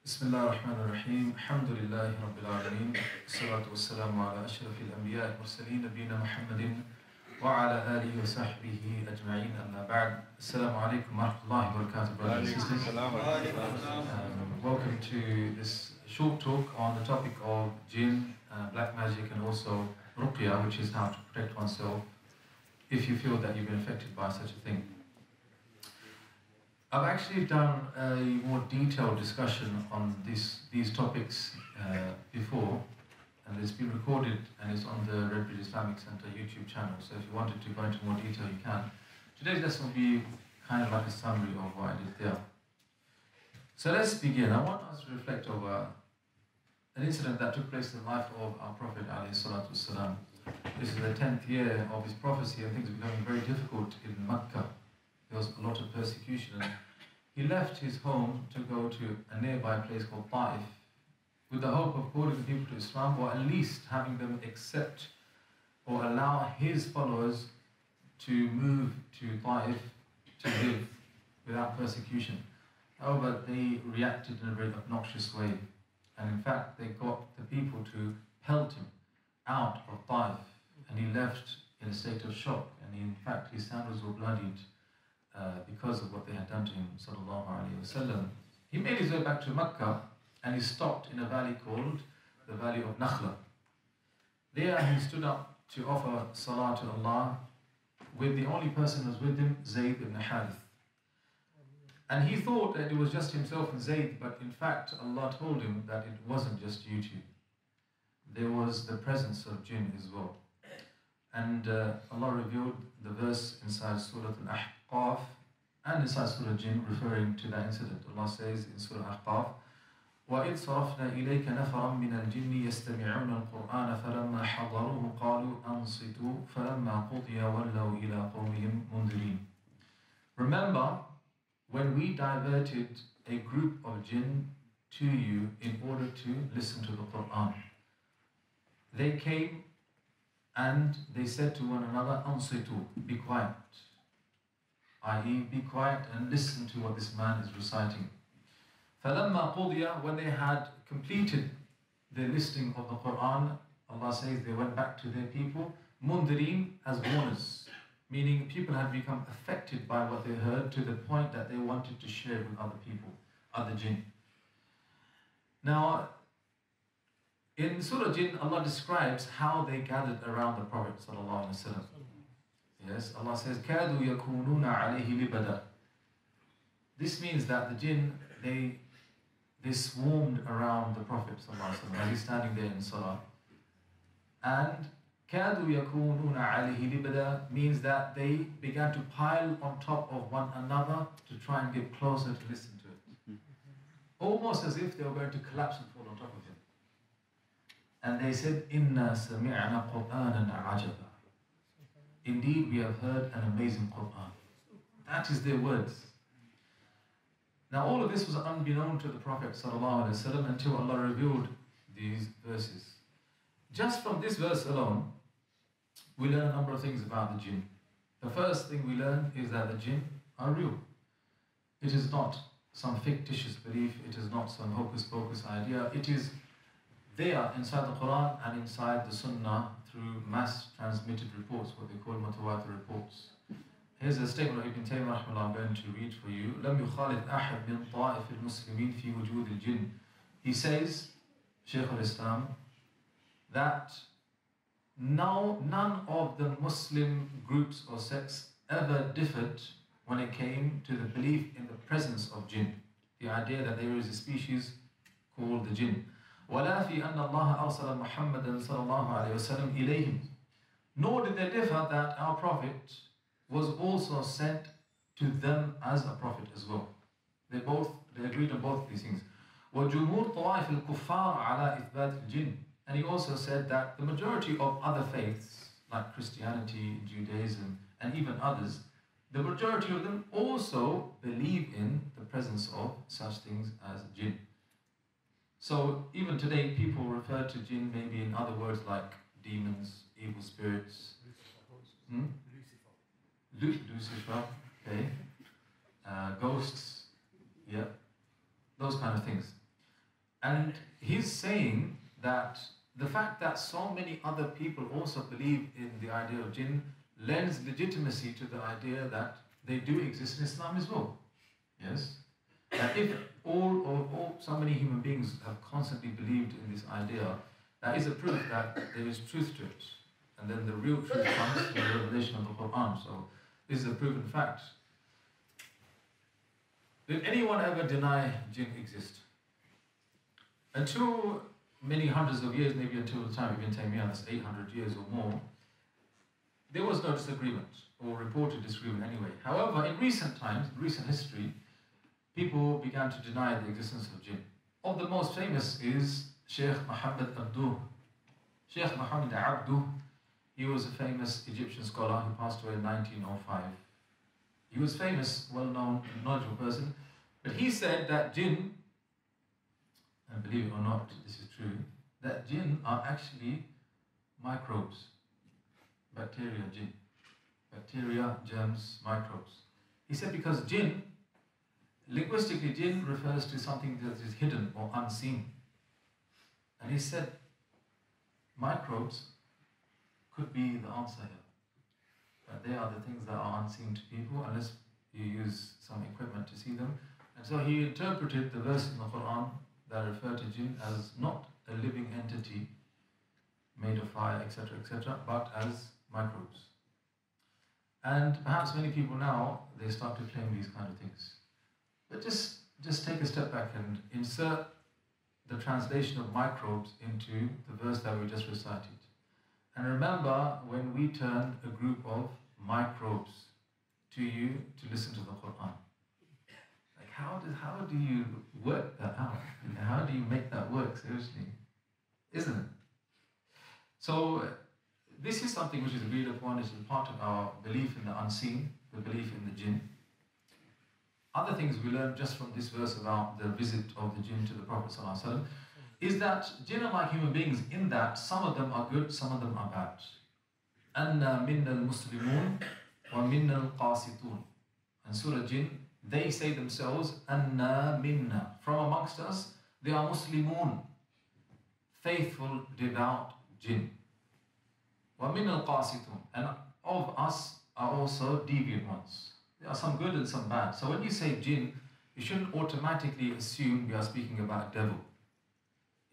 بسم الله الرحمن الرحيم الحمد لله رب العالمين والصلاة والسلام على أشرف الأنبياء والمرسلين نبينا محمد وعلى آله وصحبه أجمعين أما بعد السلام عليكم ورحمة الله وبركاته brothers and sisters. Welcome to this short talk on the topic of jinn, black magic, and also Ruqyah, which is how to protect oneself if you feel that you've been affected by such a thing. I've actually done a more detailed discussion on these topics before, and it's been recorded and it's on the Redbridge Islamic Center YouTube channel, so if you wanted to go into more detail you can. Today's lesson will be kind of like a summary of what I did there. So let's begin. I want us to reflect over an incident that took place in the life of our Prophet ﷺ. This is the 10th year of his prophecy and things are becoming very difficult in Mecca. There was a lot of persecution, and he left his home to go to a nearby place called Taif with the hope of calling the people to Islam, or at least having them accept or allow his followers to move to Taif to live without persecution. However, they reacted in a very obnoxious way, and in fact they got the people to pelt him out of Taif, and he left in a state of shock, and in fact his sandals were bloodied because of what they had done to him, sallallahu alaihi wasallam. He made his way back to Mecca and he stopped in a valley called the Valley of Nakhla. There he stood up to offer salah to Allah with the only person who was with him, Zayd ibn Harith. And he thought that it was just himself and Zayd, but in fact Allah told him that it wasn't just you two. There was the presence of jinn as well. And Allah revealed the verse inside Surah Al-Ahqaf and inside Surah Jinn referring to that incident. Allah says in Surah Al-Ahqaf, وَإِذْ صَرَفْنَا إِلَيْكَ نَفَرًا مِنَ الْجِنِّ يَسْتَمِعُونَ الْقُرْآنَ فَلَمَّا حَضَرُوهُ قَالُوا أَنصِتُوا فَلَمَّا قُضِيَ وَلَّوْا إِلَىٰ قَوْمِهِمْ مُنذِرِينَ. Remember when we diverted a group of jinn to you in order to listen to the Qur'an. They came and they said to one another, Ansitu, be quiet. I.e., be quiet and listen to what this man is reciting. فَلَمَّا قُضِيَ, when they had completed their listening of the Qur'an, Allah says they went back to their people, mundirin, as warners, meaning people had become affected by what they heard to the point that they wanted to share with other people, other jinn. Now, in Surah Jinn, Allah describes how they gathered around the Prophet ﷺ. Yes, Allah says, كَادُوا يَكُونُونَ عَلَيْهِ لِبَدًا. This means that the jinn, they swarmed around the Prophet ﷺ as he's standing there in Salah. And كَادُوا يَكُونُونَ عَلَيْهِ لِبَدًا means that they began to pile on top of one another to try and get closer to listen to it. Almost as if they were going to collapse and fall on top of him. And they said, إِنَّا سَمِعْنَا قُرْآنًا عَجَبًا. Indeed, we have heard an amazing Qur'an. That is their words. Now all of this was unbeknown to the Prophet ﷺ until Allah revealed these verses. Just from this verse alone, we learn a number of things about the jinn. The first thing we learn is that the jinn are real. It is not some fictitious belief, it is not some hocus pocus idea, it is there inside the Quran and inside the Sunnah through mass transmitted reports, what they call mutawatir reports. Here's a statement of Ibn Taymiyyah I'm going to read for you. لم يخالف أحد من طائف المسلمين في وجود الجن. He says, Shaykh al-Islam, that none of the Muslim groups or sects ever differed when it came to the belief in the presence of jinn. The idea that there is a species called the jinn. ولا في أن الله أرسل محمدا صلى الله عليه وسلم إليهم. Nor did they differ that our Prophet was also sent to them as a prophet as well. They agreed on both these things. وجمهور طوائف الكفار على إثبات الجن. And he also said that the majority of other faiths like Christianity, Judaism, and even others, the majority of them also believe in the presence of such things as jinn. So even today people refer to jinn maybe in other words like demons, evil spirits. Lucifer, okay. Ghosts, yeah. Those kind of things. And he's saying that the fact that so many other people also believe in the idea of jinn lends legitimacy to the idea that they do exist in Islam as well. Yes? That if so many human beings have constantly believed in this idea, that is a proof that there is truth to it. And then the real truth comes from the revelation of the Quran. So this is a proven fact. Did anyone ever deny jinn exist? Until many hundreds of years, maybe until the time of Ibn Taymiyyah, that's 800 years or more, there was no disagreement, or reported disagreement anyway. However, in recent times, recent history, people began to deny the existence of jinn. Of the most famous is Sheikh Muhammad Abduh. Sheikh Muhammad Abduh, he was a famous Egyptian scholar who passed away in 1905. He was famous, well-known, knowledgeable person, but he said that jinn, and believe it or not, this is true, that jinn are actually microbes. Bacteria, jinn. Bacteria, germs, microbes. He said because jinn, linguistically, jinn refers to something that is hidden or unseen. And he said microbes could be the answer here. That they are the things that are unseen to people unless you use some equipment to see them. And so he interpreted the verse in the Quran that refer to jinn as not a living entity made of fire, etc., etc., but as microbes. And perhaps many people now, they start to claim these kind of things. But just take a step back and insert the translation of microbes into the verse that we just recited. And remember when we turned a group of microbes to you to listen to the Quran. Like how do you work that out? How do you make that work, seriously? Isn't it? So this is something which is agreed upon, is part of our belief in the unseen, the belief in the jinn. Other things we learn just from this verse about the visit of the jinn to the Prophet ﷺ is that jinn are like human beings in that some of them are good, some of them are bad. أَنَّا مِنَّا الْمُسْلِمُونَ وَمِنَّا الْقَاسِطُونَ. And Surah Jinn, they say themselves, أَنَّا مِنَّا. From amongst us, they are Muslimun, faithful, devout jinn. وَمِنَّا الْقَاسِطُونَ. And of us are also deviant ones. There are some good and some bad. So when you say jinn, you shouldn't automatically assume we are speaking about devil.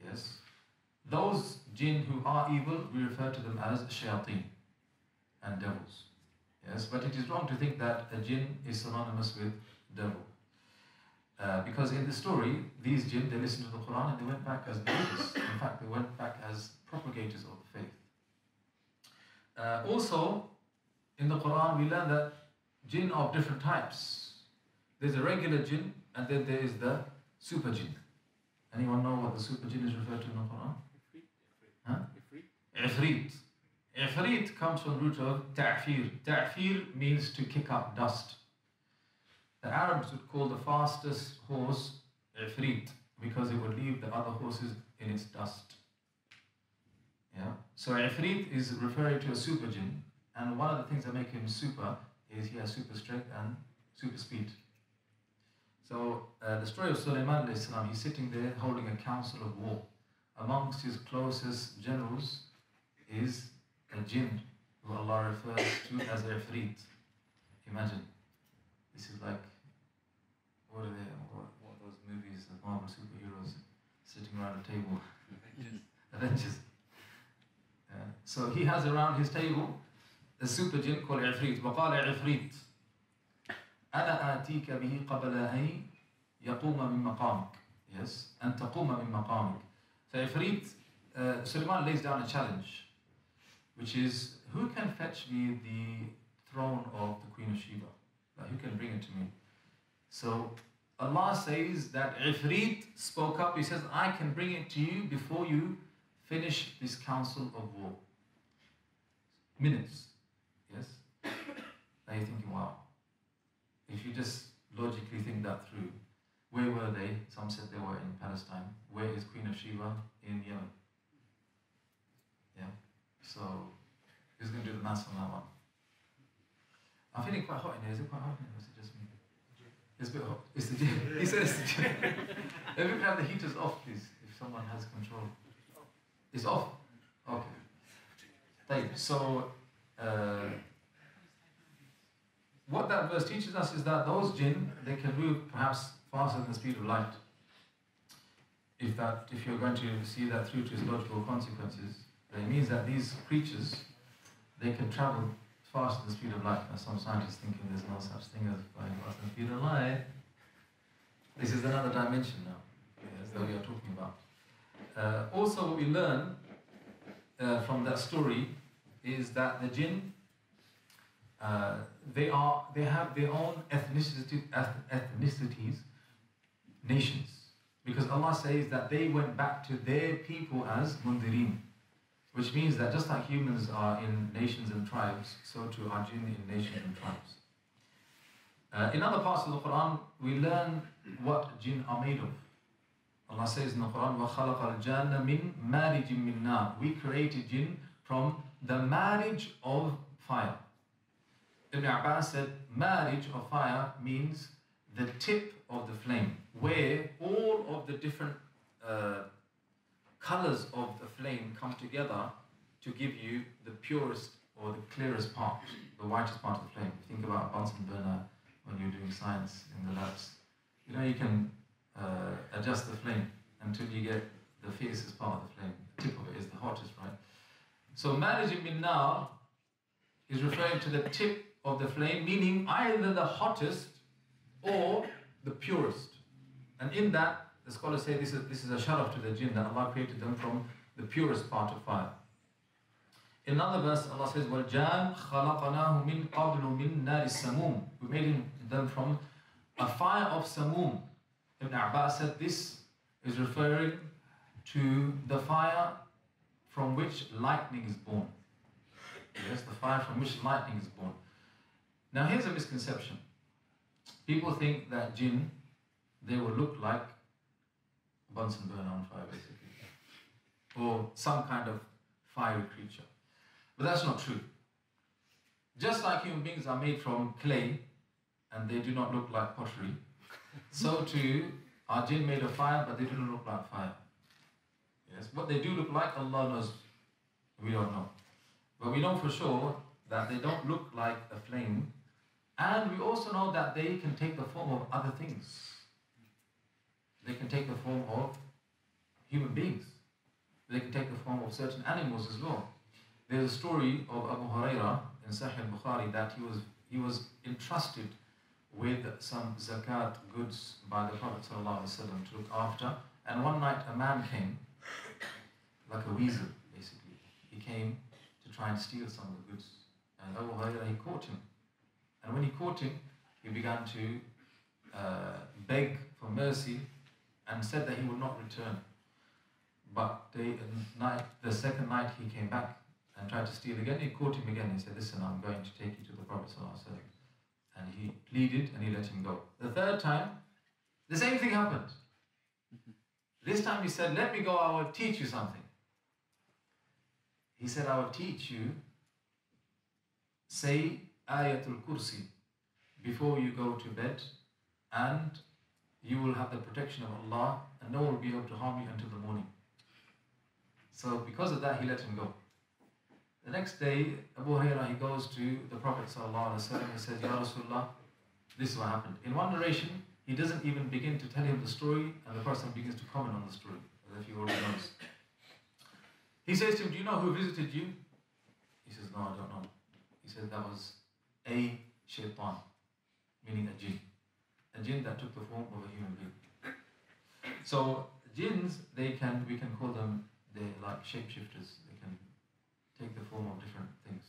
Yes? Those jinn who are evil, we refer to them as shayateen and devils. Yes? But it is wrong to think that a jinn is synonymous with devil. Because in the story, these jinn, they listened to the Quran and they went back as believers. In fact, they went back as propagators of the faith. Also, in the Quran, we learn that jinn are of different types. There's a regular jinn and then there is the super jinn. Anyone know what the super jinn is referred to in the Quran? Huh? Ifrit. Ifrit comes from the root of ta'fir. Ta'fir means to kick up dust. The Arabs would call the fastest horse Ifrit because it would leave the other horses in its dust. Yeah. So Ifrit is referring to a super jinn, and one of the things that make him super is he has super strength and super speed. So the story of Sulaiman alayhi salam, he's sitting there holding a council of war. Amongst his closest generals is a jinn who Allah refers to as Ifrit. Imagine. This is like, what are those movies, the Marvel superheroes sitting around a table? Avengers. So he has around his table a super jinn called Ifrit. وَقَالَ عِفْرِيت أَنَا آتِيكَ بِهِ قَبْلَ أَنْ يَقُومَ مِنْ مَقَامِكَ. Yes, أَنْ تَقُومَ مِنْ مَقَامِكَ. So Ifrit, Sulaiman lays down a challenge, which is, who can fetch me the throne of the Queen of Sheba? Like, who can bring it to me? So Allah says that Ifrit spoke up. He says, I can bring it to you before you finish this council of war. Minutes. Yes? Now you're thinking, wow. If you just logically think that through, where were they? Some said they were in Palestine. Where is Queen of Sheba? In Yemen. Yeah? So, who's going to do the maths on that one? I'm feeling quite hot in here. Is it quite hot in here? Or is it just me? It's a bit hot. It's the gym. He said it's the gym. Everyone have the heaters off, please. someone has control. It's off. Okay. So, what that verse teaches us is that those jinn, they can move perhaps faster than the speed of light. If you're going to see that through to its logical consequences, then it means that these creatures, they can travel faster than the speed of light. Now, some scientists thinking there's no such thing as flying faster than the speed of light. This is another dimension now, yes, that we are talking about. Also, what we learn from that story is that the jinn, they have their own ethnicities, nations. Because Allah says that they went back to their people as mundirin, which means that just like humans are in nations and tribes, so too are jinn in nations and tribes. In other parts of the Quran, we learn what jinn are made of. Allah says in the Quran, وَخَلَقَ الْجَانَّ مِن مَارِجٍ مِّن نَارٍ. We created jinn from the marriage of fire. Ibn Abbas said, marriage of fire means the tip of the flame, where all of the different colors of the flame come together to give you the purest or the clearest part, the whitest part of the flame. Think about a Bunsen burner when you're doing science in the labs. You know, you can adjust the flame until you get the fiercest part of the flame. The tip of it is the hottest, right? So marriage min nar is referring to the tip of the flame, meaning either the hottest or the purest. And in that, the scholars say this is a sharaf to the jinn, that Allah created them from the purest part of fire. In another verse, Allah says, وَالْجَانْ خَلَقَنَاهُ مِنْ قَبْلُ مِنْ نَارِ السَّمُومِ. We made them from a fire of samum. Ibn Abbas said this is referring to the fire from which lightning is born. Yes, the fire from which lightning is born. Now here's a misconception. People think that jinn, they will look like a Bunsen burner on fire, basically, or some kind of fiery creature. But that's not true. Just like human beings are made from clay, and they do not look like pottery, so too are jinn made of fire, but they do not look like fire. Yes, what they do look like, Allah knows, we don't know. But we know for sure that they don't look like a flame, and we also know that they can take the form of other things. They can take the form of human beings. They can take the form of certain animals as well. There's a story of Abu Hurairah in Sahih al-Bukhari that he was entrusted with some zakat goods by the Prophet ﷺ to look after. And one night a man came, like a weasel basically. He came to try and steal some of the goods. And Abu Hurairah, he caught him. And when he caught him, he began to beg for mercy and said that he would not return. But the second night he came back and tried to steal again. He caught him again. He said, listen, I'm going to take you to the Prophet ﷺ. And he pleaded and he let him go. The third time, the same thing happened. This time he said, let me go, I will teach you something. He said, I will teach you, say Ayatul Kursi before you go to bed, and you will have the protection of Allah, and no one will be able to harm you until the morning. So because of that, he let him go. The next day, Abu Hurairah, he goes to the Prophet ﷺ. He says, Ya Rasulullah, this is what happened. In one narration, he doesn't even begin to tell him the story, and the person begins to comment on the story, as if he already knows. He says to him, do you know who visited you? He says, no, I don't know. He said, that was a Shaytan, meaning a jinn. A jinn that took the form of a human being. So jinns, we can call them, they're like shapeshifters. They can take the form of different things.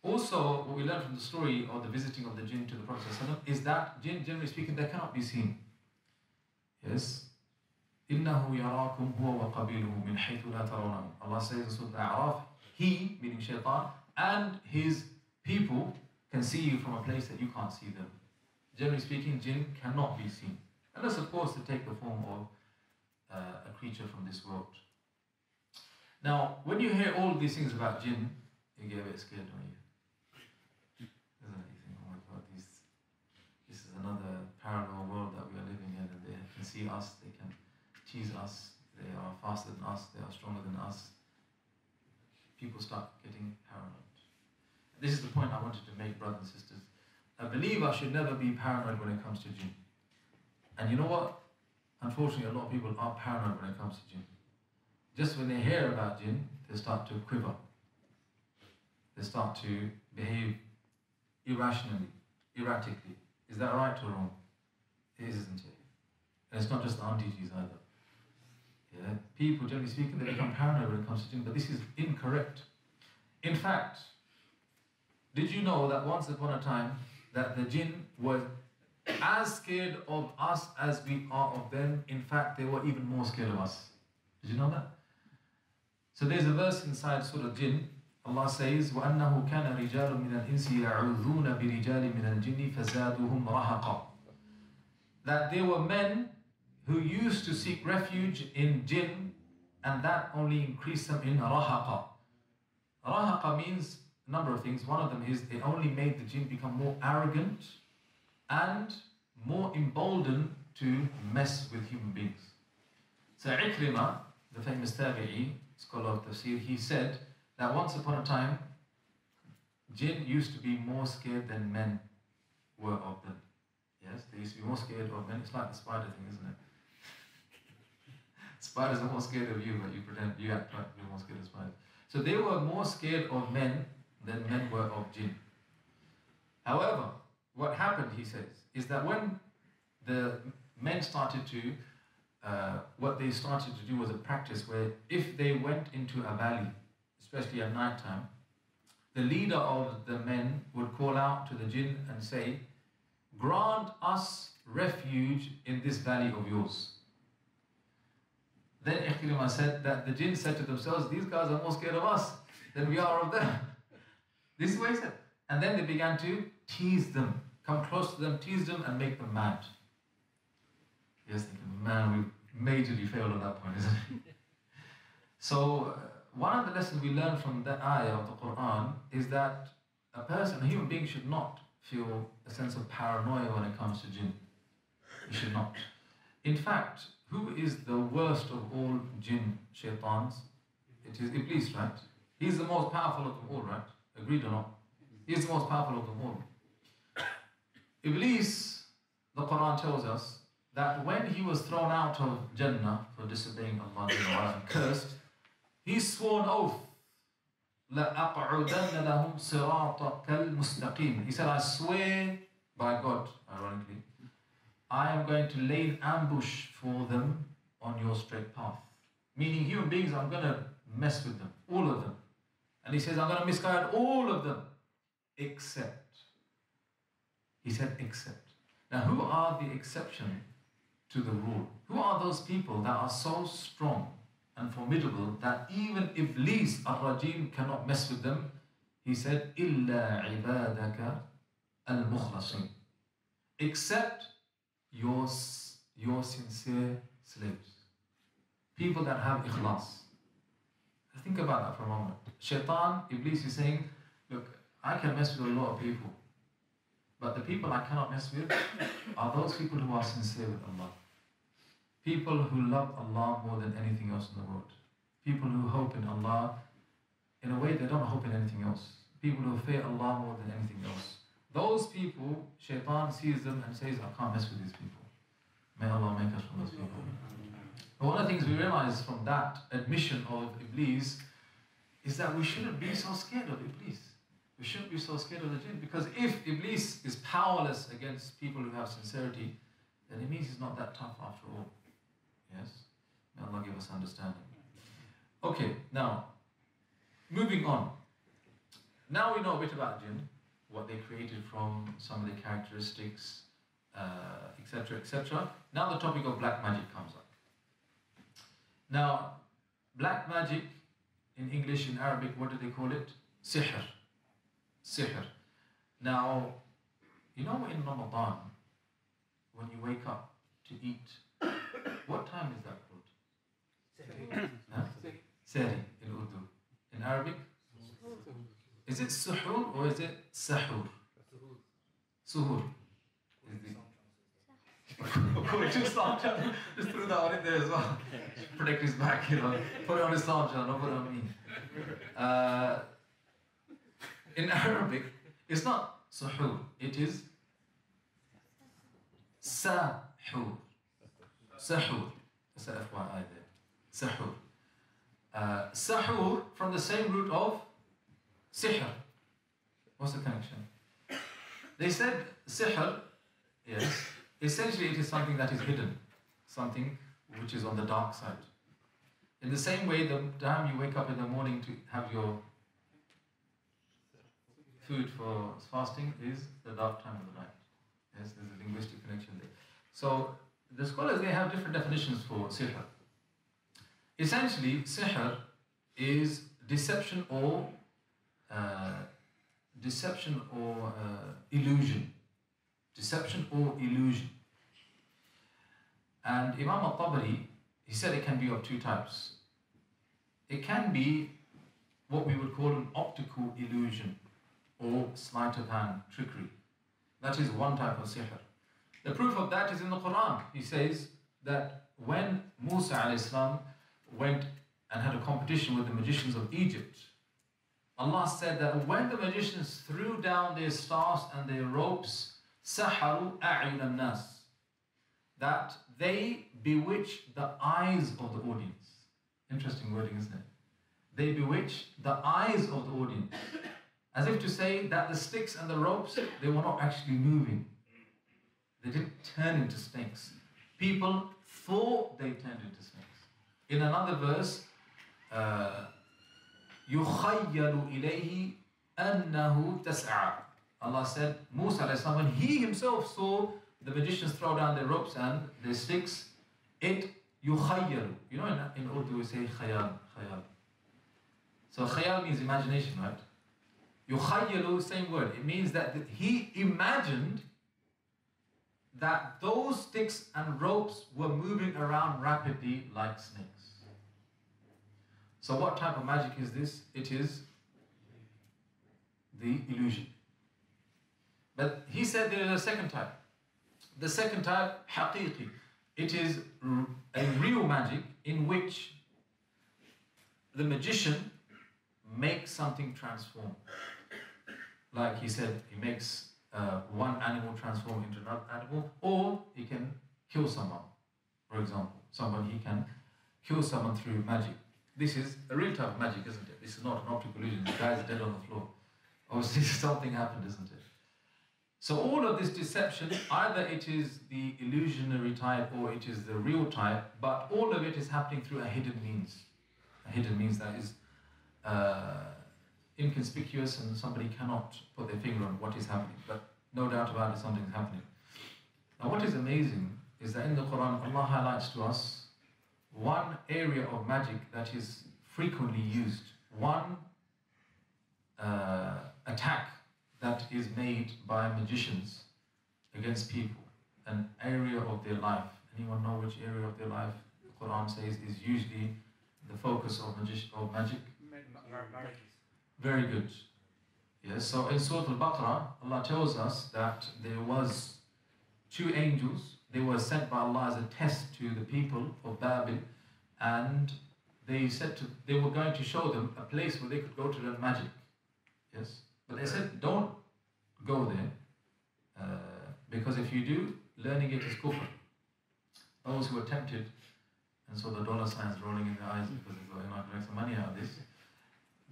Also, what we learn from the story of the visiting of the jinn to the Prophet ﷺ is that jinn, generally speaking, they cannot be seen. Yes. إِنَّهُ يَرَاكُمْ هُوَ وَقَبِيلُهُ مِنْ حَيْثُ لَا تَرَوْنَهُ. Allah says in Surah Al-A'raf, he, meaning Shaytan, and his people can see you from a place that you can't see them. Generally speaking, jinn cannot be seen. Unless, of course, they take the form of a creature from this world. Now, when you hear all of these things about jinn, you get a bit scared, don't you? Isn't it? You think, oh my God, this is another parallel world that we are living in, and they can see us, they can tease us, they are faster than us, they are stronger than us. People start getting paranoid. This is the point I wanted to make, brothers and sisters. A believer should never be paranoid when it comes to jinn. And you know what? Unfortunately, a lot of people are paranoid when it comes to jinn. Just when they hear about jinn, they start to quiver. They start to behave irrationally, erratically. Is that right or wrong? It is, isn't it? And it's not just the aunties either. Yeah? People, generally speaking, they become paranoid when it comes to jinn, but this is incorrect. In fact, did you know that once upon a time that the jinn were as scared of us as we are of them? In fact, they were even more scared of us. Did you know that? So there's a verse inside Surah Jinn. Allah says, وَأَنَّهُ كَانَ رِجَالٌ مِنَ الْإِنسِ يَعُوذُونَ بِرِجَالٍ مِنَ الْجِنِّ فَزَادُهُمْ رَهَقًا. That there were men who used to seek refuge in jinn, and that only increased them in rahaqa. Rahaqa means a number of things. One of them is it only made the jinn become more arrogant and more emboldened to mess with human beings. So Ikrimah, the famous tabi'i, scholar of tafsir, he said that once upon a time, jinn used to be more scared than men were of them. Yes, they used to be more scared of men. It's like the spider thing, isn't it? Spiders are more scared of you, but you pretend you act like you're more scared of spiders. So they were more scared of men than men were of jinn. However, what happened, he says, is that when the men started to, what they started to do was a practice where if they went into a valley, especially at night time, the leader of the men would call out to the jinn and say, grant us refuge in this valley of yours. Then Ikrimah said that the jinn said to themselves, these guys are more scared of us than we are of them. This is what he said. And then they began to tease them, come close to them, tease them and make them mad. Yes, thinking, man, we've majorly failed on that point, isn't it? So, one of the lessons we learn from that ayah of the Quran is that a human being should not feel a sense of paranoia when it comes to jinn. He should not. In fact, who is the worst of all jinn, shaitans? It is Iblis, right? He's the most powerful of them all, right? Agreed or not? He's the most powerful of them all. Iblis, the Quran tells us that when he was thrown out of Jannah for disobeying Allah and cursed, he swore an oath. لَأَقْعُدَنَّ لَهُمْ صِرَاطَكَ الْمُسْتَقِيمِ. He said, I swear by God, ironically, I am going to lay an ambush for them on your straight path. Meaning human beings, I'm going to mess with them, all of them. And he says, I'm going to misguide all of them, except. He said, except. Now, who are the exception to the rule? Who are those people that are so strong and formidable that even Iblis al-Rajim cannot mess with them? He said, إِلَّا عِبَادَكَ الْمُخْلَصِينَ. Except your sincere slaves. People that have ikhlas. Think about that for a moment. Shaytan, Iblis is saying, look, I can mess with a lot of people, but the people I cannot mess with are those people who are sincere with Allah. People who love Allah more than anything else in the world. People who hope in Allah in a way they don't hope in anything else. People who fear Allah more than anything else. Those people, Shaytan sees them and says, I can't mess with these people. May Allah make us from those people. But one of the things we realize from that admission of Iblis is that we shouldn't be so scared of Iblis. We shouldn't be so scared of the jinn, because if Iblis is powerless against people who have sincerity, then it means he's not that tough after all. Yes? May Allah give us understanding. Okay, now, moving on. Now we know a bit about jinn, what they created from, some of the characteristics, etc., etc. Now the topic of black magic comes up. Now, black magic in English, in Arabic, what do they call it? Sihr. Sihr. Now, you know in Ramadan, when you wake up to eat, what time is that called? Sahri in Urdu. In Arabic? Is it suhoor or is it sahur? Suhoor. according to Islam channel. Just threw that one in there as well. Protect his back, you know. Put it on Islam channel, don't put it on me. In Arabic, it's not suhoor, it is sahur. Sahur. That's a FYI there. Sahur. Sahur from the same root of sihr. What's the connection? They said sihr, yes, essentially it is something that is hidden, something which is on the dark side. In the same way, the time you wake up in the morning to have your food for fasting is the dark time of the night. Yes, there's a linguistic connection there. So the scholars, they have different definitions for sihr. Essentially, sihr is deception or illusion. Deception or illusion. And Imam al-Tabari, he said it can be of two types. It can be what we would call an optical illusion or sleight of hand, trickery. That is one type of sihr. The proof of that is in the Quran. He says that when Musa a.s. went and had a competition with the magicians of Egypt, Allah said that when the magicians threw down their staffs and their ropes, saharu a'yun al-nas, that they bewitched the eyes of the audience. Interesting wording, isn't it? They bewitched the eyes of the audience. As if to say that the sticks and the ropes, they were not actually moving. They didn't turn into snakes. People thought they turned into snakes. In another verse, يُخَيَّلُ إِلَيْهِ أَنَّهُ تَسْعَى. Allah said, Musa a.s., when he himself saw the magicians throw down their ropes and their sticks, it يُخَيَّلُ. You know in Urdu we say khayal, khayal. So khayal means imagination, right? Yukhayalu, same word. It means that he imagined that those sticks and ropes were moving around rapidly like snakes. So what type of magic is this? It is the illusion. But he said there is a second type. The second type, haqiqi. It is a real magic in which the magician makes something transform. Like he said, he makes one animal transform into another animal, or he can kill someone. For example, he can kill someone through magic. This is a real type of magic, isn't it? This is not an optical illusion. The guy is dead on the floor. Obviously, something happened, isn't it? So all of this deception, either it is the illusionary type or it is the real type, but all of it is happening through a hidden means. A hidden means that is inconspicuous and somebody cannot put their finger on what is happening, but no doubt about it, something is happening. Now what is amazing is that in the Quran, Allah highlights to us one area of magic that is frequently used, one attack that is made by magicians against people, an area of their life. Anyone know which area of their life the Quran says is usually the focus of magic? Very good. Yes, so in Surah Al-Baqarah, Allah tells us that there was two angels. They were sent by Allah as a test to the people of Babel, and they were going to show them a place where they could go to learn magic. Yes, but they said, don't go there, because if you do, learning it is kufr. Those who were tempted and saw the dollar signs rolling in their eyes because they thought, I can make some money out of this,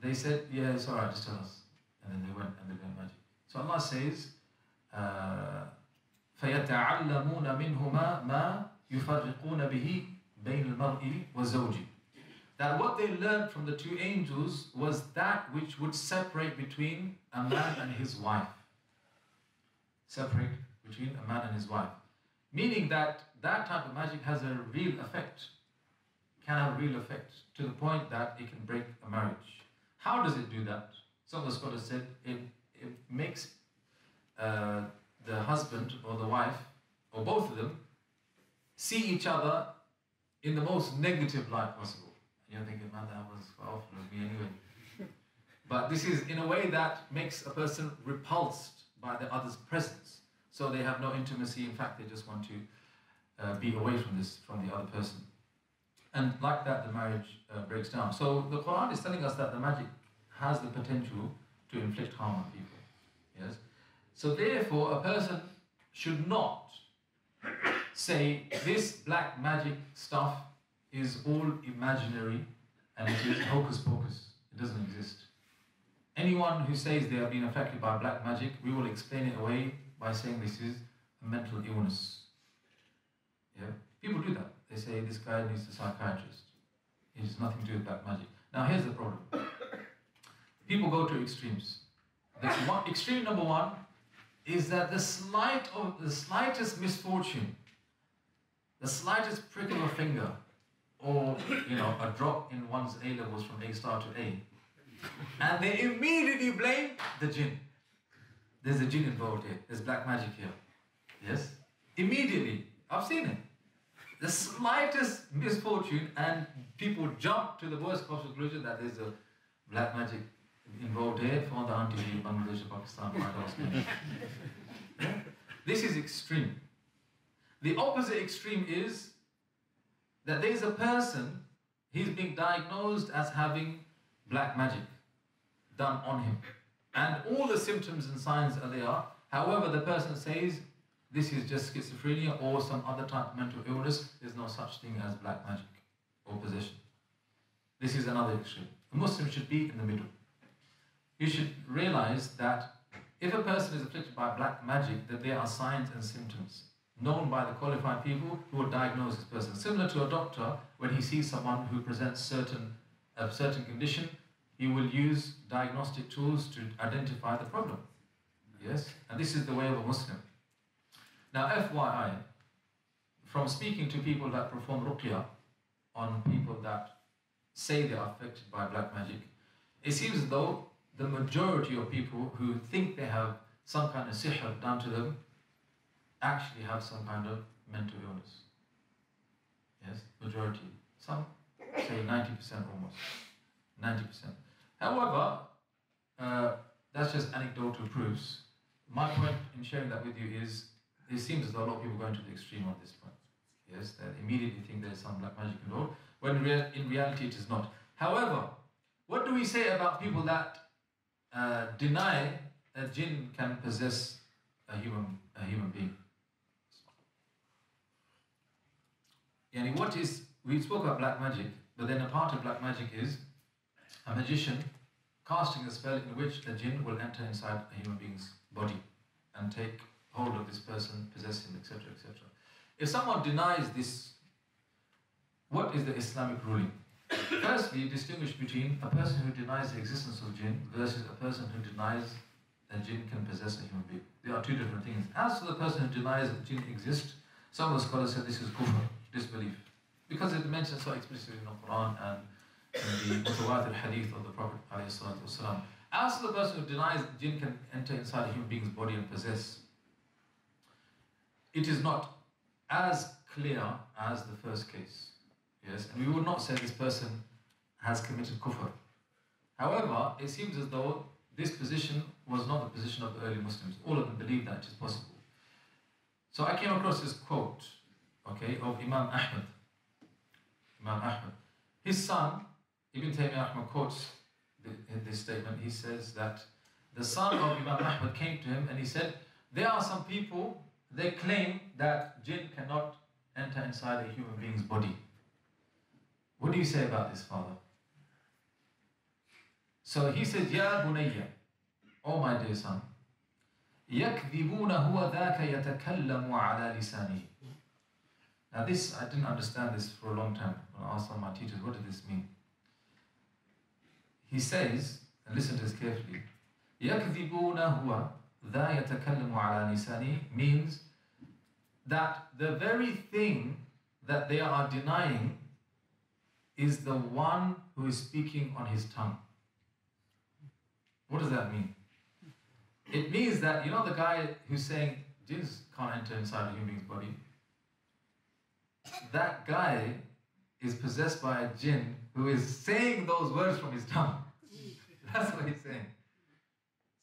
they said, yeah, it's alright, just tell us. And then they went and they learned magic. So Allah says, فَيَتَعَلَّمُونَ مِنْهُمَا مَا يُفَرِّقُونَ بِهِ بَيْنَ الْمَرْءِ وَالزَّوْجِ. That what they learned from the two angels was that which would separate between a man and his wife. Separate between a man and his wife. Meaning that that type of magic has a real effect. Can have a real effect to the point that it can break a marriage. How does it do that? Some of the scholars said it makes the husband or the wife, or both of them, see each other in the most negative light possible. And you're thinking, man, that was far off from me anyway. But this is in a way that makes a person repulsed by the other's presence. So they have no intimacy. In fact, they just want to be away from the other person. And like that, the marriage breaks down. So the Quran is telling us that the magic has the potential to inflict harm on people. Yes. So therefore, a person should not say this black magic stuff is all imaginary and it is hocus pocus. It doesn't exist. Anyone who says they have been affected by black magic, we will explain it away by saying this is a mental illness. Yeah? People do that. They say this guy needs a psychiatrist. It has nothing to do with black magic. Now here's the problem. People go to extremes. Extreme number one is that the slightest misfortune, the slightest prick of a finger, or a drop in one's A levels from A star to A, and they immediately blame the jinn. There's a jinn involved here. There's black magic here. Yes? Immediately. I've seen it. The slightest misfortune and people jump to the worst possible conclusion that there's a black magic involved here for the anti Bangladesh, Pakistan, This is extreme. The opposite extreme is that there's a person, he's being diagnosed as having black magic done on him. And all the symptoms and signs are there. However, the person says, this is just schizophrenia or some other type of mental illness. There's no such thing as black magic or possession. This is another extreme. A Muslim should be in the middle. You should realize that if a person is afflicted by black magic, that there are signs and symptoms known by the qualified people who will diagnose this person. Similar to a doctor, when he sees someone who presents a certain condition, he will use diagnostic tools to identify the problem. Yes? And this is the way of a Muslim. Now, FYI, from speaking to people that perform Ruqyah on people that say they are affected by black magic, it seems as though the majority of people who think they have some kind of sihr done to them actually have some kind of mental illness. Yes, majority. Some say 90% almost. 90%. However, that's just anecdotal proofs. My point in sharing that with you is, it seems as though a lot of people are going to the extreme on this point. Yes, they immediately think there's some black magic involved, when in reality it is not. However, what do we say about people that deny that jinn can possess a human being? We spoke about black magic, but then a part of black magic is a magician casting a spell in which a jinn will enter inside a human being's body and take hold of this person, possess him, etc., etc. If someone denies this, what is the Islamic ruling? Firstly, distinguish between a person who denies the existence of jinn versus a person who denies that jinn can possess a human being. There are two different things. As for the person who denies that jinn exists, some of the scholars say this is kufr, disbelief, because it mentions so explicitly in the Quran and in the mutawatir hadith of the Prophet ﷺ. As for the person who denies that jinn can enter inside a human being's body and possess, it is not as clear as the first case. Yes, and we would not say this person has committed kufr. However, it seems as though this position was not the position of the early Muslims. All of them believed that it is possible. So I came across this quote, of Imam Ahmad. His son, Ibn Taymiyyah Ahmad, quotes this statement. He says that the son of Imam Ahmad came to him and he said, there are some people, they claim that jinn cannot enter inside a human being's body. What do you say about this, father? So he said, Ya bunayya, oh my dear son, يَكْذِبُونَ هُوَ ذَاكَ يَتَكَلَّمُ عَلَى لِسَانِهِ. Now this, I didn't understand this for a long time. When I asked one of my teachers, what did this mean? He says, and listen to this carefully, يَكْذِبُونَ هُوَ ذَا يَتَكَلَّمُ عَلَى لِسَانِهِ means that the very thing that they are denying is the one who is speaking on his tongue. What does that mean? It means that, you know the guy who's saying jinns can't enter inside a human being's body? That guy is possessed by a jinn who is saying those words from his tongue. That's what he's saying.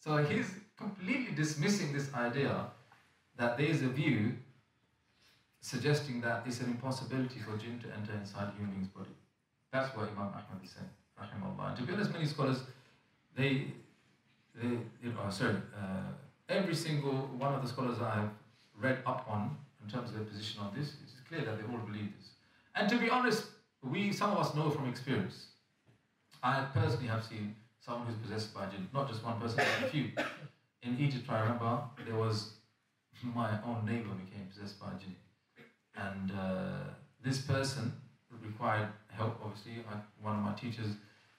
So he's completely dismissing this idea that there is a view suggesting that it's an impossibility for jinn to enter inside a human being's body. That's what Imam Ahmad is saying, rahimahullah. And to be honest, many scholars, every single one of the scholars I have read up on, in terms of their position on this, it is clear that they all believe this. And to be honest, some of us know from experience. I personally have seen someone who's possessed by jinn, not just one person, but a few. In Egypt, I remember, there was my own neighbor became possessed by jinn. And this person required help, obviously. One of my teachers,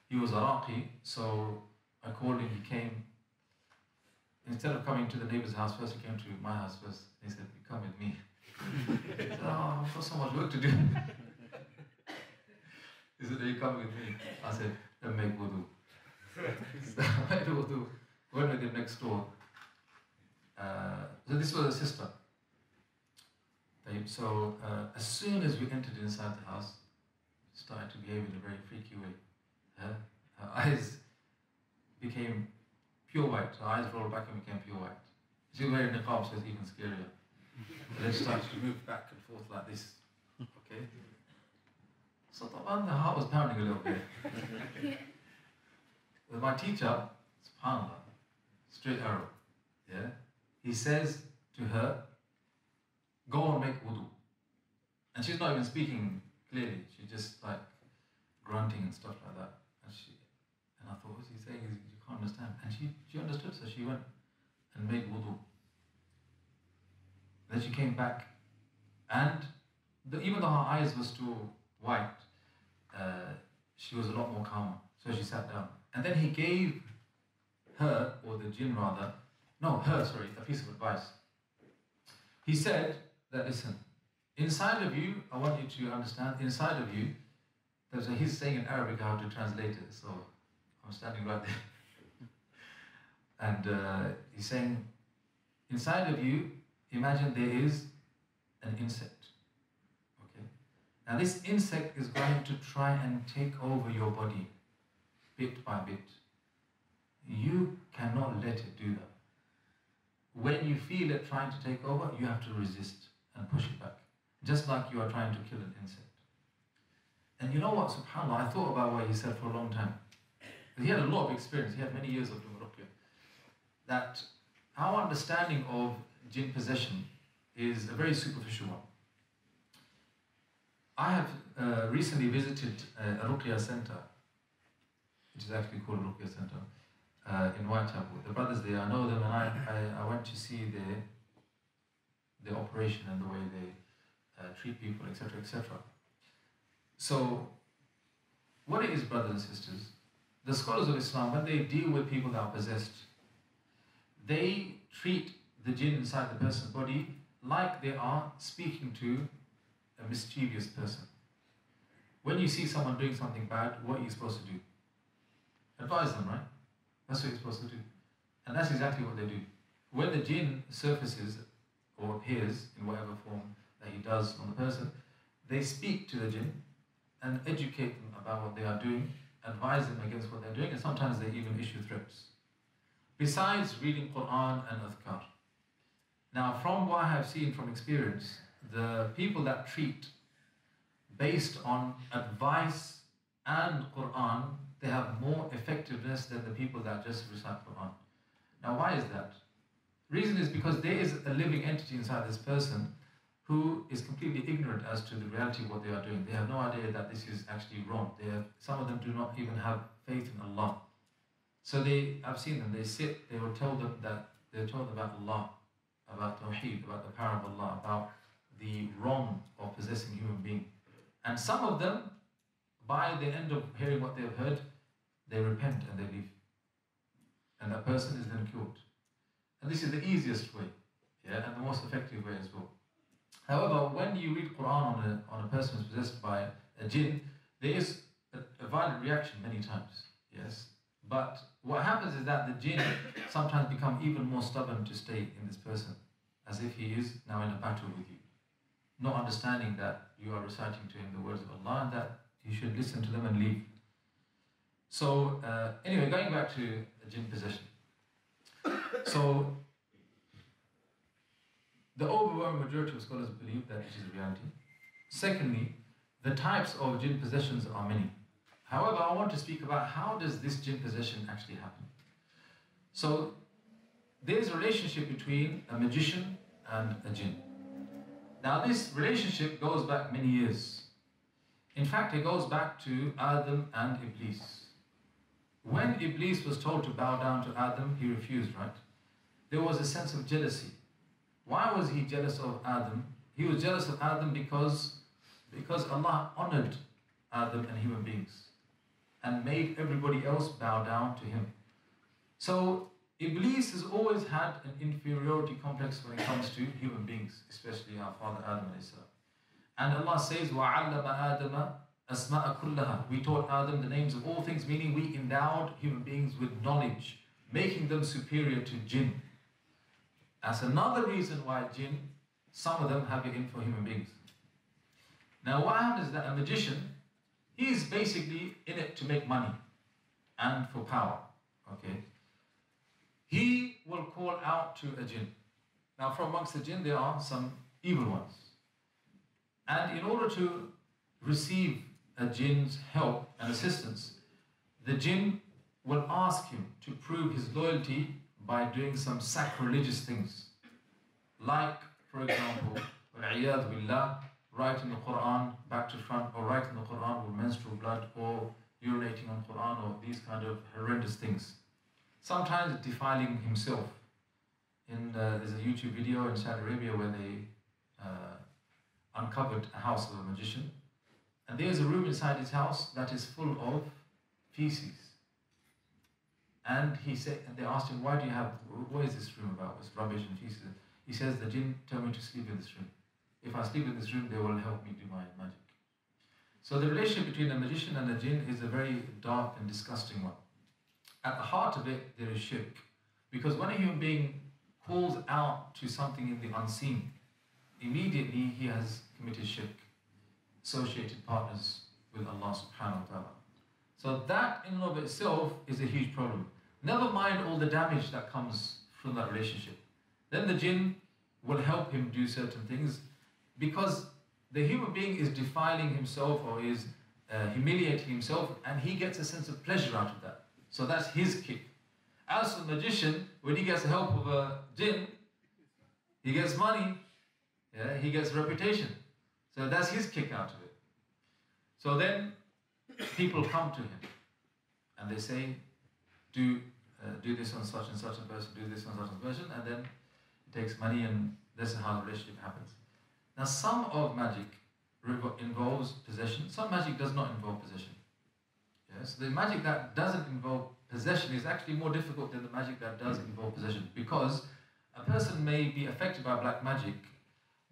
he was Iraqi, so I called him, he came. Instead of coming to the neighbor's house first, he came to my house first. He said, come with me. I said, oh, I've got so much work to do. He said, you come with me. I said, then make wudu. So I made wudu, went with him next door. So this was a sister. So as soon as we entered inside the house, she started to behave in a very freaky way. Her eyes became pure white. Her eyes rolled back and became pure white. She was wearing niqab, so it was even scarier. And then she started to move back and forth like this. Okay? So the heart was pounding a little bit. With my teacher, subhanAllah, straight arrow, yeah? He says to her, go and make wudu. And she's not even speaking clearly. She's just like grunting and stuff like that. And I thought, what's he saying? You can't understand. And she understood, so she went and made wudu. Then she came back, and even though her eyes were still white, she was a lot more calmer. So she sat down. And then he gave her, or the jinn rather, a piece of advice. He said that, listen, inside of you, I want you to understand, inside of you, he's saying in Arabic how to translate it, so I'm standing right there. And he's saying, inside of you, imagine there is an insect. Okay? Now this insect is going to try and take over your body, bit by bit. You cannot let it do that. When you feel it trying to take over, you have to resist and push it back. Just like you are trying to kill an insect. And you know what, subhanAllah, I thought about what he said for a long time. He had a lot of experience, he had many years of doing Ruqyah. That our understanding of jinn possession is a very superficial one. I have recently visited a Ruqyah center, which is actually called a Ruqyah center, in Whitechapel. The brothers there, I know them, and I went to see their operation and the way they treat people, etc., etc. So, what it is, brothers and sisters, the scholars of Islam, when they deal with people that are possessed, they treat the jinn inside the person's body like they are speaking to a mischievous person. When you see someone doing something bad, what are you supposed to do? Advise them, right? That's what you're supposed to do. And that's exactly what they do. When the jinn surfaces or appears in whatever form that he does on the person, they speak to the jinn and educate them about what they are doing, advise them against what they're doing, and sometimes they even issue threats. Besides reading Quran and Adhkar. Now, from what I have seen from experience, the people that treat based on advice and Quran, they have more effectiveness than the people that just recite Quran. Now, why is that? Reason is because there is a living entity inside this person who is completely ignorant as to the reality of what they are doing. They have no idea that this is actually wrong. Some of them do not even have faith in Allah. So I've seen them, they sit, they will tell them that, they're told about Allah, about Tawheed, about the power of Allah, about the wrong of possessing a human being. And some of them, by the end of hearing what they've heard, they repent and they leave. And that person is then cured. And this is the easiest way, yeah, and the most effective way as well. However, when you read Quran on a person who's possessed by a jinn, there is a violent reaction many times, yes. But what happens is that the jinn sometimes become even more stubborn to stay in this person, as if he is now in a battle with you, not understanding that you are reciting to him the words of Allah and that you should listen to them and leave. So anyway, going back to jinn possession. So The overwhelming majority of scholars believe that it is a reality. Secondly, the types of jinn possessions are many. However, I want to speak about how does this jinn possession actually happen. So, there's a relationship between a magician and a jinn. Now, this relationship goes back many years. In fact, it goes back to Adam and Iblis. When Iblis was told to bow down to Adam, he refused, right? There was a sense of jealousy. Why was he jealous of Adam? He was jealous of Adam because Allah honored Adam and human beings and made everybody else bow down to him. So Iblis has always had an inferiority complex when it comes to human beings, especially our father Adam alayhi salam. And Allah says, وَعَلَّمَ آدَمَ أَسْمَاءَ كُلَّهَا. We taught Adam the names of all things, meaning we endowed human beings with knowledge, making them superior to jinn. That's another reason why jinn, some of them have it in for human beings. Now what happens is that a magician, he is basically in it to make money and for power. Okay? He will call out to a jinn. Now from amongst the jinn there are some evil ones. And in order to receive a jinn's help and assistance, the jinn will ask him to prove his loyalty by doing some sacrilegious things. Like, for example, وَالْعِيَاذُ بِاللَّهِ, writing the Quran back to front, or writing the Quran with menstrual blood, or urinating on Quran, or these kind of horrendous things. Sometimes defiling himself. There's a YouTube video in Saudi Arabia where they uncovered a house of a magician, and there's a room inside his house that is full of feces. And they asked him, what is this room about? It's rubbish and feces. He says, the jinn tell me to sleep in this room. If I sleep in this room, they will help me do my magic. So the relationship between a magician and a jinn is a very dark and disgusting one. At the heart of it, there is shirk. Because when a human being calls out to something in the unseen, immediately he has committed shirk, associated partners with Allah subhanahu wa ta'ala. So that in and of itself is a huge problem. Never mind all the damage that comes from that relationship. Then the jinn will help him do certain things because the human being is defiling himself or is humiliating himself, and he gets a sense of pleasure out of that. So that's his kick. As for the magician, when he gets the help of a jinn, he gets money, he gets reputation. So that's his kick out of it. So then people come to him and they say, do this on such and such a person, do this on such a person, and then it takes money, and this is how the relationship happens. Now some of magic involves possession, some magic does not involve possession. Yes, the magic that doesn't involve possession is actually more difficult than the magic that does involve possession, because a person may be affected by black magic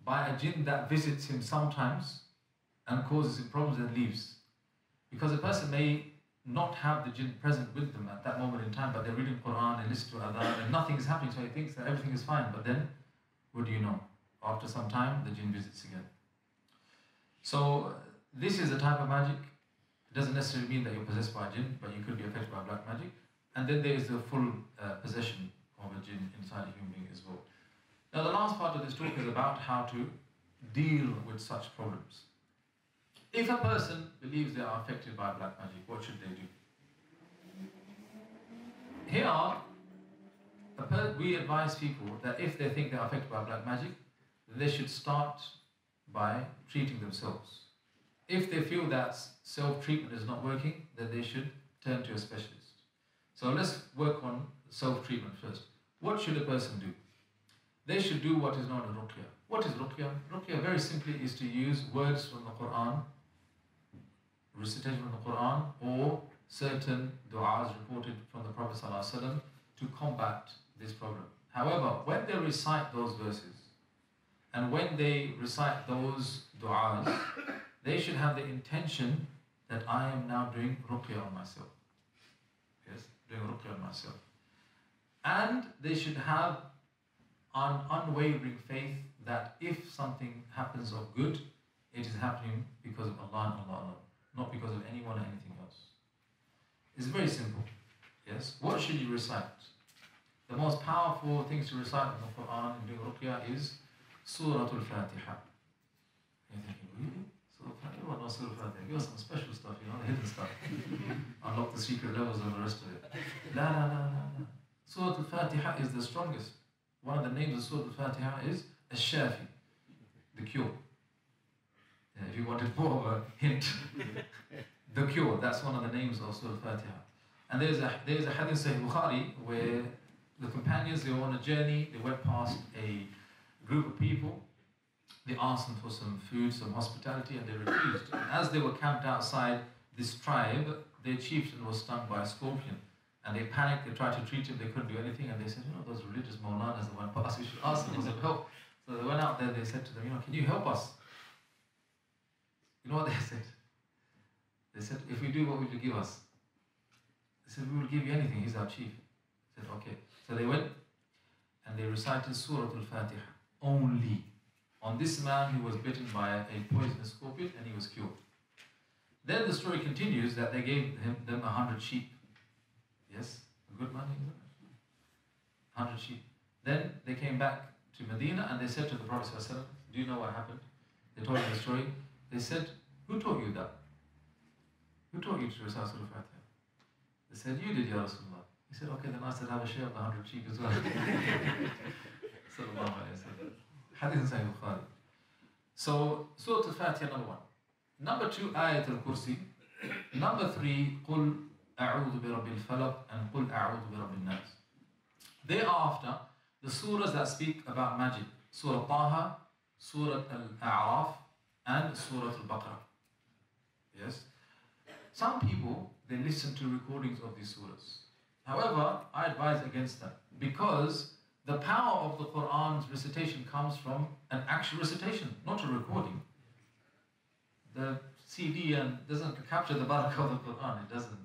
by a jinn that visits him sometimes and causes him problems and leaves. Because a person may not have the jinn present with them at that moment in time, but they're reading Quran and listening to adhan and nothing is happening, so he thinks that everything is fine. But then, what do you know? After some time, the jinn visits again. So this is a type of magic. It doesn't necessarily mean that you're possessed by a jinn, but you could be affected by black magic. And then there is the full possession of a jinn inside a human being as well. Now the last part of this talk is about how to deal with such problems. If a person believes they are affected by black magic, what should they do? Here, we advise people that if they think they are affected by black magic, they should start by treating themselves. If they feel that self-treatment is not working, then they should turn to a specialist. So let's work on self-treatment first. What should a person do? They should do what is known as Ruqyah. What is Ruqyah? Ruqyah very simply is to use words from the Quran, recitation from the Quran, or certain du'as reported from the Prophet ﷺ to combat this problem. However, when they recite those verses and when they recite those du'as, they should have the intention that I am now doing Ruqyah on myself. Yes, doing Ruqyah on myself. And they should have an unwavering faith that if something happens of good, it is happening because of Allah and Allah alone, not because of anyone or anything else. It's very simple. Yes? What should you recite? The most powerful things to recite in the Quran and doing Ruqyah is Surah Al-Fatiha. You're thinking, really? Surah Al-Fatiha? What about Surah Al-Fatiha? Give us some special stuff, you know, the hidden stuff. Unlock the secret levels and the rest of it. La la la la la. Surah Al-Fatiha is the strongest. One of the names of Surah Al-Fatiha is Ash-Shafi, the cure. Yeah, if you wanted more of a hint, the cure, that's one of the names of Surah Al-Fatiha. And there's a hadith Sahih Bukhari where the companions, they were on a journey, they went past a group of people, they asked them for some food, some hospitality, and they refused. And as they were camped outside this tribe, their chieftain was stung by a scorpion. And they panicked, they tried to treat him, they couldn't do anything, and they said, you know, those religious Maulanas that went past, we should ask them for some help. So they went out there, they said to them, you know, can you help us? You know what they said? They said, if we do, what will you give us? They said, we will give you anything, he's our chief. They said, okay. So they went and they recited Surah Al-Fatiha only on this man who was bitten by a poisonous scorpion, and he was cured. Then the story continues that they gave them 100 sheep. Yes, a good money, isn't it? 100 sheep. Then they came back to Medina and they said to the Prophet ﷺ, do you know what happened? They told him the story. They said, who taught you that? Who taught you to recite Surah Al-Fatiha? They said, you did, Ya Rasulullah. He said, okay, then I said, have a share of the 100 sheep as well. Sallallahu alayhi wa sallam. Hadith Sahih Bukhari. So, Surah Al-Fatiha, number 1. Number 2, Ayat Al-Kursi. Number 3, Qul A'udhu bi Rabbil Falaq and Qul A'udhu bi Rabbil Nas. Thereafter, the surahs that speak about magic. Surah Taha, Surah Al-A'raf, and Surah Al-Baqarah. Yes? Some people, they listen to recordings of these surahs. However, I advise against that because the power of the Quran's recitation comes from an actual recitation, not a recording. The CD doesn't capture the barakah of the Quran. It doesn't,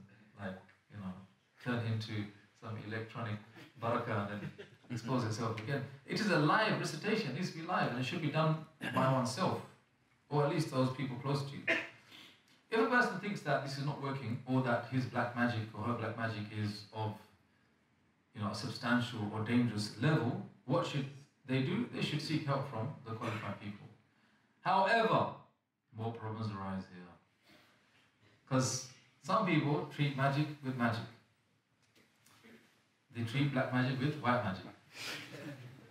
turn into some electronic barakah and then expose itself again. It is a live recitation. It needs to be live, and it should be done by oneself, or at least those people close to you. If a person thinks that this is not working, or that his black magic or her black magic is of a substantial or dangerous level, what should they do? They should seek help from the qualified people. However, more problems arise here. Because some people treat magic with magic. They treat black magic with white magic.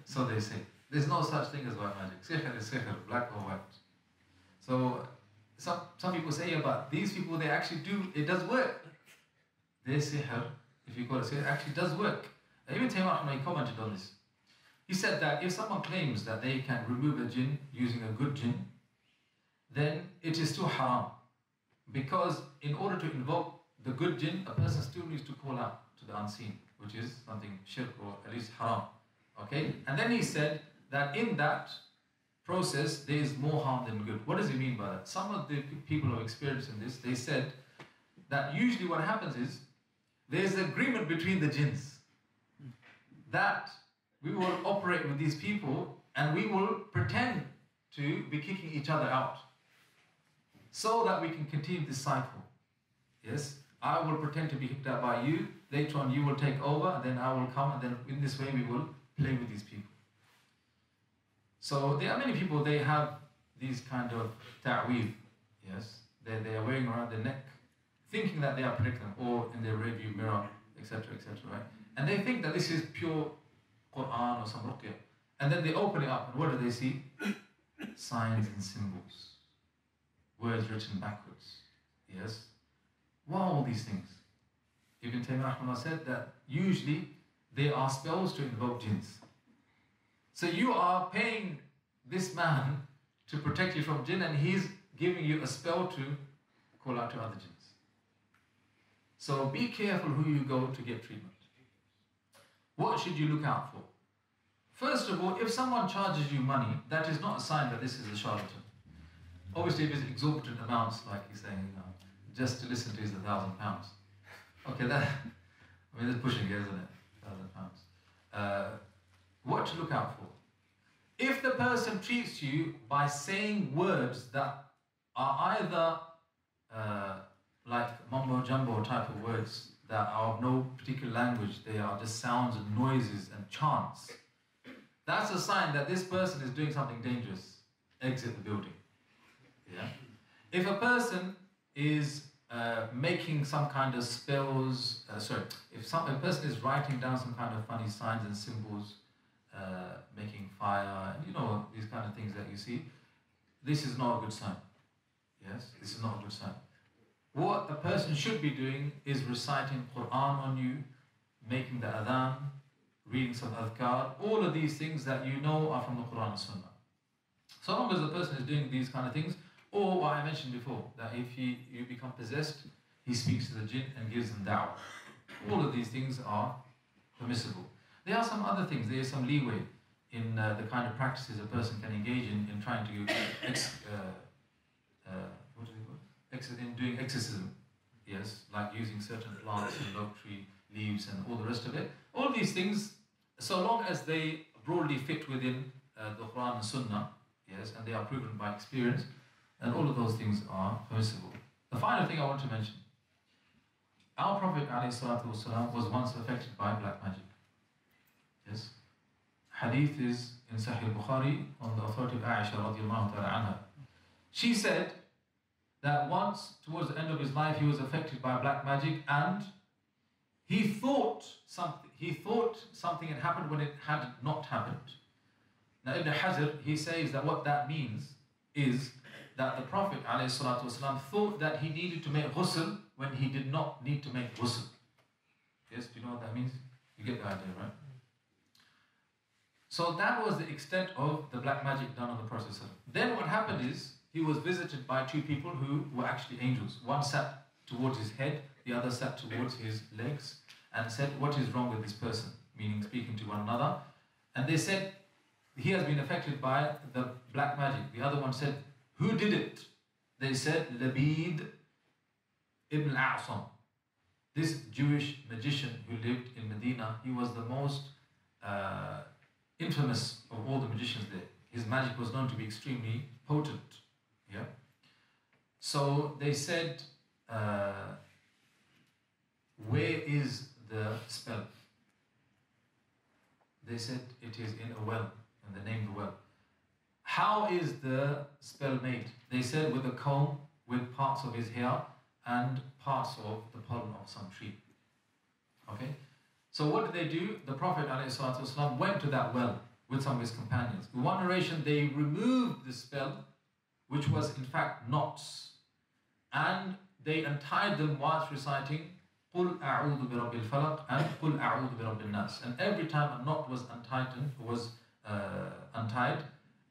So they say. There's no such thing as white magic. Sihr is sihr, black or white. So some people say, yeah, but these people, they actually do, it does work. Their sihr, if you call it sihr, actually does work. Ibn Taymiyyah commented on this. He said that if someone claims that they can remove a jinn using a good jinn, then it is still haram. Because in order to invoke the good jinn, a person still needs to call out to the unseen, which is something shirk or at least haram. Okay? And then he said that in that process, there is more harm than good. What does he mean by that? Some of the people who are experiencing this, they said that usually what happens is there's agreement between the jinns that we will operate with these people and we will pretend to be kicking each other out so that we can continue this cycle. Yes, I will pretend to be kicked out by you, later on you will take over, and then I will come, and then in this way we will play with these people. So there are many people, they have these kind of ta'weed, yes, they are wearing around their neck, thinking that they are predicting, or in their rearview mirror, etc., etc., right? And they think that this is pure Quran or some Ruqyah. And then they open it up, and what do they see? Signs and symbols, words written backwards, yes? What are all these things? Ibn Taymiyyah said that usually they are spells to invoke jinns. So you are paying this man to protect you from jinn, and he's giving you a spell to call out to other jinns. So be careful who you go to get treatment. What should you look out for? First of all, if someone charges you money, that is not a sign that this is a charlatan. Obviously, if it's exorbitant amounts, like he's saying, just to listen to is £1,000. Okay, that's pushing it, isn't it? £1,000. What to look out for? If the person treats you by saying words that are either like mumbo jumbo type of words that are of no particular language, they are just sounds and noises and chants, that's a sign that this person is doing something dangerous. Exit the building. Yeah. If a person is making some kind of spells, if a person is writing down some kind of funny signs and symbols, making fire, and these kind of things that you see, this is not a good sign. Yes, this is not a good sign. What a person should be doing is reciting Quran on you, making the adhan, reading some adhkar, all of these things that you know are from the Quran and Sunnah. So long as the person is doing these kind of things, or what I mentioned before, that if you become possessed, he speaks to the jinn and gives them da'wah. All of these things are permissible. There are some other things, there is some leeway in the kind of practices a person can engage in trying to in doing exorcism, yes, like using certain plants and log tree leaves and all the rest of it. All of these things, so long as they broadly fit within the Quran and Sunnah, yes, and they are proven by experience, and all of those things are permissible. The final thing I want to mention, our Prophet ﷺ was once affected by black magic. Yes, hadith is in Sahih Bukhari on the authority of Aisha radiallahu ta'ala anha. She said that once, towards the end of his life, he was affected by black magic, and he thought something had happened when it had not happened. Now Ibn Hajar, he says that what that means is that the Prophet ﷺ thought that he needed to make ghusl when he did not need to make ghusl. Yes, do you know what that means? You get the idea, right? So that was the extent of the black magic done on the Prophet. Then what happened is, he was visited by two people who were actually angels. One sat towards his head, the other sat towards his legs, and said, what is wrong with this person? Meaning speaking to one another. And they said, he has been affected by the black magic. The other one said, who did it? They said, Labid ibn al-A'sam. This Jewish magician who lived in Medina, he was the most infamous of all the magicians there. His magic was known to be extremely potent. Yeah. So they said, where is the spell? They said it is in a well, and they named the well. How is the spell made? They said with a comb, with parts of his hair and parts of the pollen of some tree. Okay. So what did they do? The Prophet ﷺ went to that well with some of his companions. In one narration, they removed the spell, which was in fact knots, and they untied them whilst reciting قُلْ أَعُوذُ بِرَبِّ الْفَلَقِ and قُلْ أَعُوذُ بِرَبِّ النَّاسِ. And every time a knot was untied,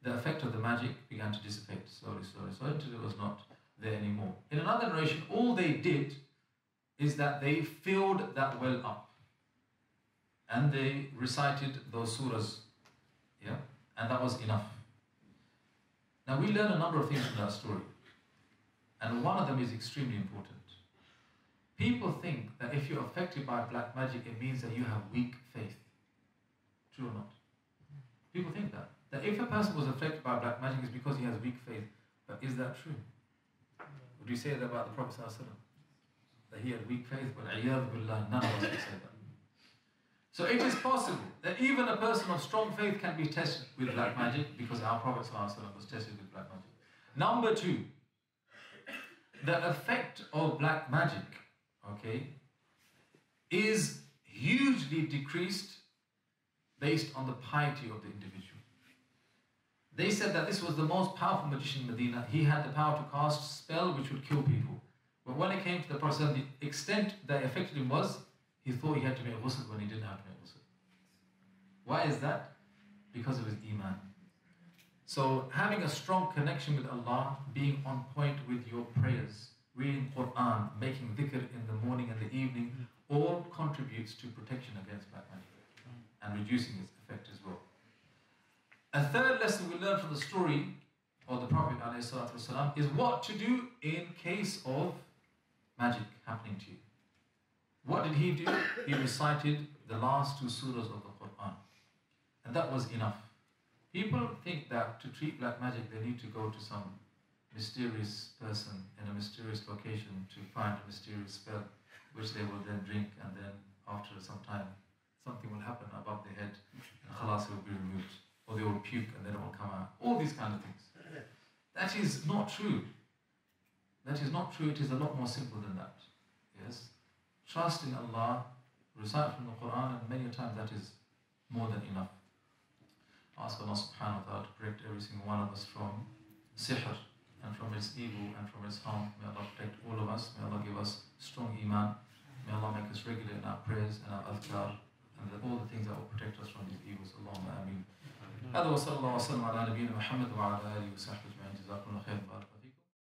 the effect of the magic began to dissipate slowly until it was not there anymore. In another narration, all they did is that they filled that well up and they recited those surahs, yeah, and that was enough. Now we learn a number of things from that story, and one of them is extremely important. People think that if you're affected by black magic, it means that you have weak faith. True or not? People think that if a person was affected by black magic, it's because he has weak faith. But is that true? Would you say that about the Prophet ﷺ? That he had weak faith? But none of us would say that. So it is possible that even a person of strong faith can be tested with black magic, because our Prophet ﷺ was tested with black magic. Number two, the effect of black magic, okay, is hugely decreased based on the piety of the individual. They said that this was the most powerful magician in Medina. He had the power to cast a spell which would kill people. But when it came to the Prophet, the extent that affected him was, he thought he had to make ghusl when he didn't have to make ghusl. Why is that? Because of his iman. So having a strong connection with Allah, being on point with your prayers, reading Quran, making dhikr in the morning and the evening, all contributes to protection against black magic and reducing its effect as well. A third lesson we learn from the story of the Prophet ﷺ is what to do in case of magic happening to you. What did he do? He recited the last two surahs of the Quran, and that was enough. People think that to treat black magic they need to go to some mysterious person in a mysterious location to find a mysterious spell which they will then drink, and then after some time something will happen above their head and khalas, will be removed. or they will puke and they don't come out. All these kind of things. That is not true. That is not true. It is a lot more simple than that. Yes? Trust in Allah, recite from the Quran, and many times that is more than enough. Ask Allah subhanahu wa ta'ala to protect every single one of us from sihr and from its evil and from its harm. May Allah protect all of us. May Allah give us strong iman. May Allah make us regular in our prayers and our adhkar and all the things that will protect us from these evils. Allahumma ameen. هذا وصلى الله وسلم على نبينا محمد وعلى آله وصحبه أجمعين. جزاكم الله خير.